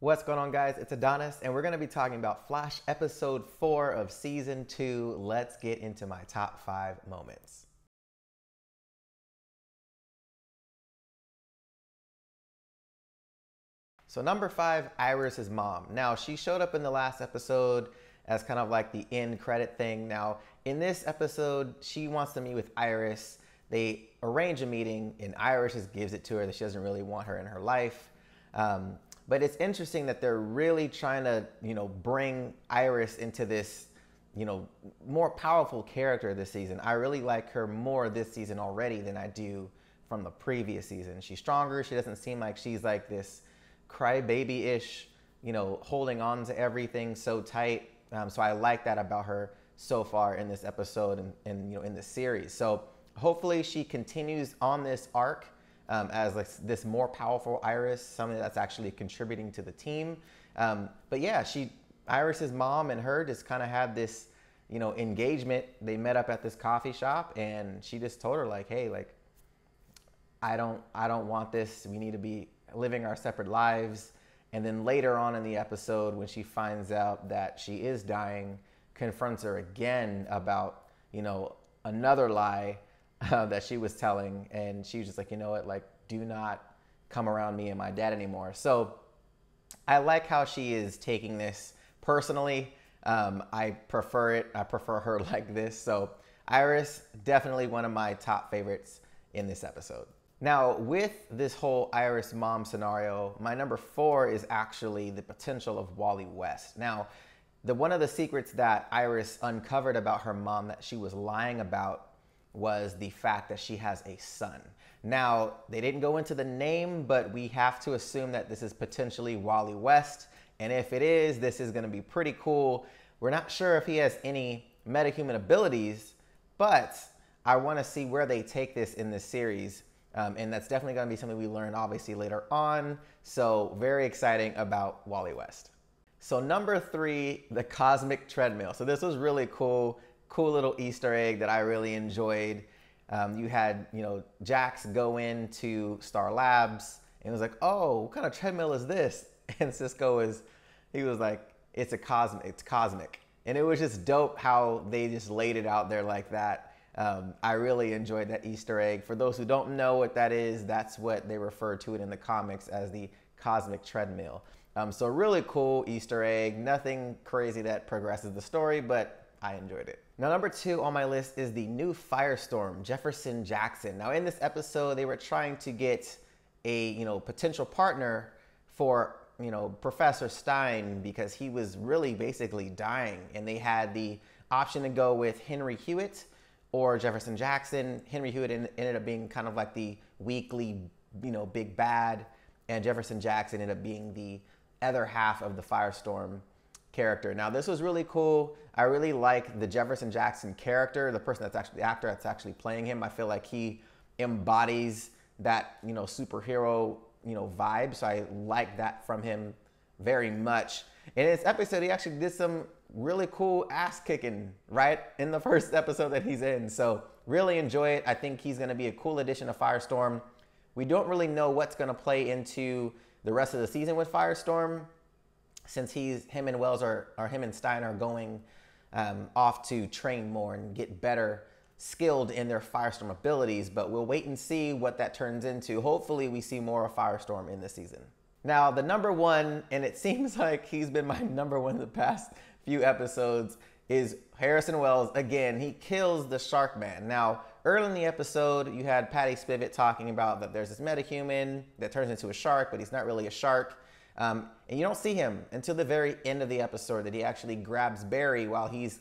What's going on, guys? It's Adonis, and we're going to be talking about Flash episode 4 of season 2. Let's get into my top 5 moments. So number 5, Iris's mom. Now, she showed up in the last episode as kind of like the end credit thing. Now, in this episode, she wants to meet with Iris. They arrange a meeting, and Iris just gives it to her that she doesn't really want her in her life. But it's interesting that they're really trying to, bring Iris into this, more powerful character this season. I really like her more this season already than I do from the previous season. She's stronger. She doesn't seem like she's like this crybaby-ish, holding on to everything so tight. So I like that about her so far in this episode and in this series. So hopefully she continues on this arc as like this more powerful Iris, something that's actually contributing to the team. But yeah, Iris's mom and her just kind of had this, engagement. They met up at this coffee shop, and she just told her like, hey, like, I don't want this. We need to be living our separate lives. And then later on in the episode, when she finds out that she is dying, confronts her again about, another lie that she was telling, and she was just like, you know what, like, do not come around me and my dad anymore. So I like how she is taking this personally. I prefer it. I prefer her like this. So Iris, definitely one of my top favorites in this episode. Now, with this whole Iris mom scenario, my number 4 is actually the potential of Wally West. Now, one of the secrets that Iris uncovered about her mom that she was lying about was the fact that she has a son. Now, they didn't go into the name, but we have to assume that this is potentially Wally West. And if it is, this is going to be pretty cool. We're not sure if he has any metahuman abilities, but I want to see where they take this in this series. And that's definitely going to be something we learn obviously later on. So very exciting about Wally West. So number 3, the cosmic treadmill. So this was really cool little Easter egg that I really enjoyed. You had, Jax go into Star Labs and was like, oh, what kind of treadmill is this? And Cisco was like, it's cosmic. And it was just dope how they just laid it out there like that. I really enjoyed that Easter egg. For those who don't know what that is, that's what they refer to it in the comics as the cosmic treadmill. So really cool Easter egg. Nothing crazy that progresses the story, but I enjoyed it. Now, number 2 on my list is the new Firestorm, Jefferson Jackson. Now, in this episode, they were trying to get a potential partner for Professor Stien, because he was really basically dying, and they had the option to go with Henry Hewitt or Jefferson Jackson. Henry Hewitt ended up being kind of like the weakly, big bad, and Jefferson Jackson ended up being the other half of the Firestorm character. Now, this was really cool. I really like the Jefferson Jackson character, the person that's actually the actor that's actually playing him. I feel like he embodies that superhero vibe. So I like that from him very much. In this episode, he actually did some really cool ass kicking right in the first episode that he's in. So really enjoy it. I think he's going to be a cool addition to Firestorm. We don't really know what's going to play into the rest of the season with Firestorm, since him and Stien are going off to train more and get better skilled in their Firestorm abilities. But we'll wait and see what that turns into. Hopefully we see more of Firestorm in this season. Now, the number 1, and it seems like he's been my number 1 in the past few episodes, is Harrison Wells. Again, he kills the Shark Man. Now, early in the episode, you had Patty Spivot talking about that there's this metahuman that turns into a shark, but he's not really a shark. And you don't see him until the very end of the episode, that he actually grabs Barry while he's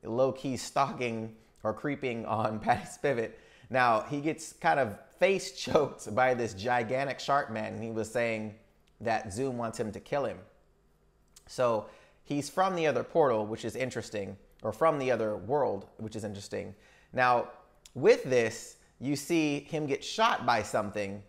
low-key stalking or creeping on Patty Spivot. Now, he gets kind of face choked by this gigantic shark man, and he was saying that Zoom wants him to kill him. So he's from the other portal, which is interesting, or from the other world, which is interesting. Now, with this, you see him get shot by something,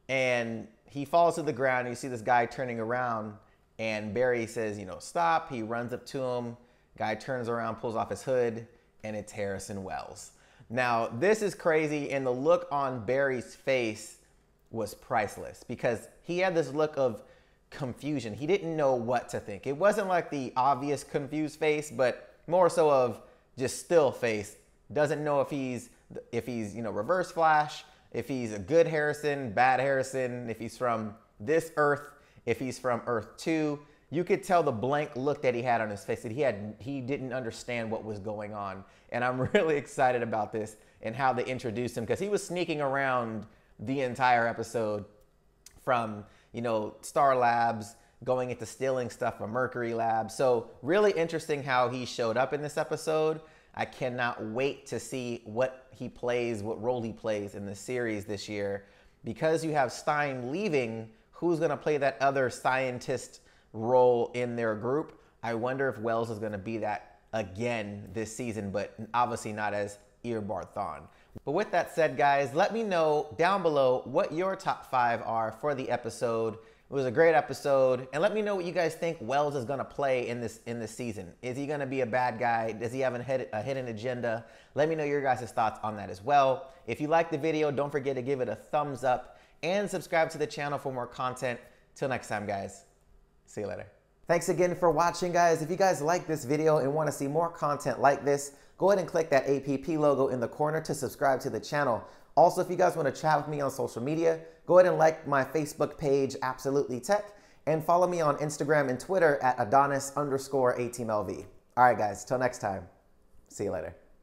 and he falls to the ground. You see this guy turning around, and Barry says, stop. He runs up to him. Guy turns around, pulls off his hood, and it's Harrison Wells. Now, this is crazy, and the look on Barry's face was priceless, because he had this look of confusion. He didn't know what to think. It wasn't like the obvious confused face, but more so of just still face. Doesn't know if he's Reverse Flash, if he's a good Harrison, bad Harrison, if he's from this Earth, if he's from Earth 2. You could tell the blank look that he had on his face that he didn't understand what was going on. And I'm really excited about this and how they introduced him, because he was sneaking around the entire episode from, Star Labs, going into stealing stuff from Mercury Labs. So really interesting how he showed up in this episode. I cannot wait to see what he plays, what role he plays in the series this year. Because you have Stien leaving, who's going to play that other scientist role in their group? I wonder if Wells is going to be that again this season, but obviously not as Eobard Thawne. But with that said, guys, let me know down below what your top 5 are for the episode. It was a great episode, and let me know what you guys think Wells is going to play in this season. Is he going to be a bad guy? Does he have a hidden agenda? Let me know your guys' thoughts on that as well. If you liked the video, don't forget to give it a thumbs up and subscribe to the channel for more content. Till next time, guys. See you later. Thanks again for watching, guys. If you guys like this video and want to see more content like this, go ahead and click that APP logo in the corner to subscribe to the channel. Also, if you guys want to chat with me on social media, go ahead and like my Facebook page, Absolutely Tech, and follow me on Instagram and Twitter at Adonis_AteamLV. All right, guys, till next time. See you later.